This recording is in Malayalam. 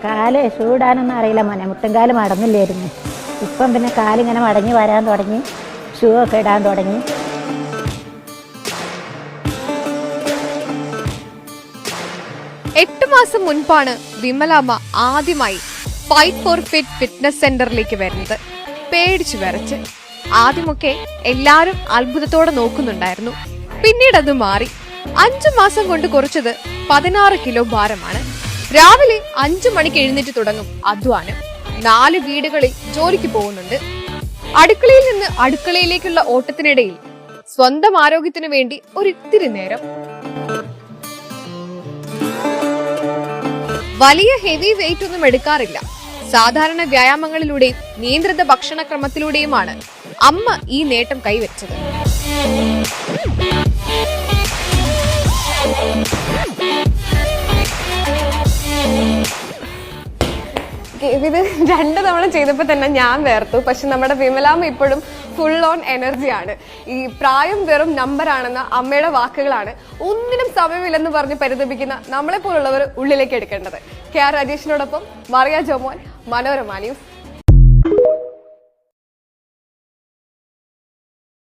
കാല് ഷൂടാനൊന്നും അറിയില്ല മോനെ, മുട്ടുംകാല് മടങ്ങില്ലായിരുന്നു. ഇപ്പം പിന്നെ കാലിങ്ങനെ മടങ്ങി വരാൻ തുടങ്ങി, ഷൂ ഒക്കെ ഇടാൻ തുടങ്ങി. എട്ട് മാസം മുൻപാണ് വിമലാമ്മ ആദ്യമായി ഫൈറ്റ് ഫോർ ഫിറ്റ് ഫിറ്റ്നസ് സെന്ററിലേക്ക് വരുന്നത്. പേടിച്ചു വിറച്ച്. ആദ്യമൊക്കെ എല്ലാരും അത്ഭുതത്തോടെ നോക്കുന്നുണ്ടായിരുന്നു. പിന്നീട് അത് മാറി. 5 മാസം കൊണ്ട് കുറച്ചത് 16 കിലോ ഭാരമാണ്. രാവിലെ 5 മണിക്ക് എഴുന്നേറ്റ് തുടങ്ങും അധ്വാനം. 4 വീടുകളിൽ ജോലിക്ക് പോകുന്നുണ്ട്. അടുക്കളയിൽ നിന്ന് അടുക്കളയിലേക്കുള്ള ഓട്ടത്തിനിടയിൽ സ്വന്തം ആരോഗ്യത്തിനു വേണ്ടി ഒരിത്തിരി നേരം. വലിയ ഹെവി വെയിറ്റ് ഒന്നും എടുക്കാറില്ല. സാധാരണ വ്യായാമങ്ങളിലൂടെയും നിയന്ത്രിത ഭക്ഷണക്രമത്തിലൂടെയുമാണ് അമ്മ ഈ നേട്ടം കൈവരിച്ചത്. ഇത് 2 തവണ ചെയ്തപ്പോൾ തന്നെ ഞാൻ വേർത്തു. പക്ഷെ നമ്മുടെ വിമലാമ്മ ഇപ്പോഴും ഫുൾ ഓൺ എനർജിയാണ്. ഈ പ്രായം വെറും നമ്പറാണെന്ന അമ്മയുടെ വാക്കുകളാണ് ഒന്നിനും സമയമില്ലെന്ന് പറഞ്ഞ് പരിതപിക്കുന്ന നമ്മളെ പോലുള്ളവർ ഉള്ളിലേക്ക് എടുക്കേണ്ടത്. കെ ആർ രാജേഷിനോടൊപ്പം മറിയ ജോമോൻ, മനോരമ ന്യൂസ്.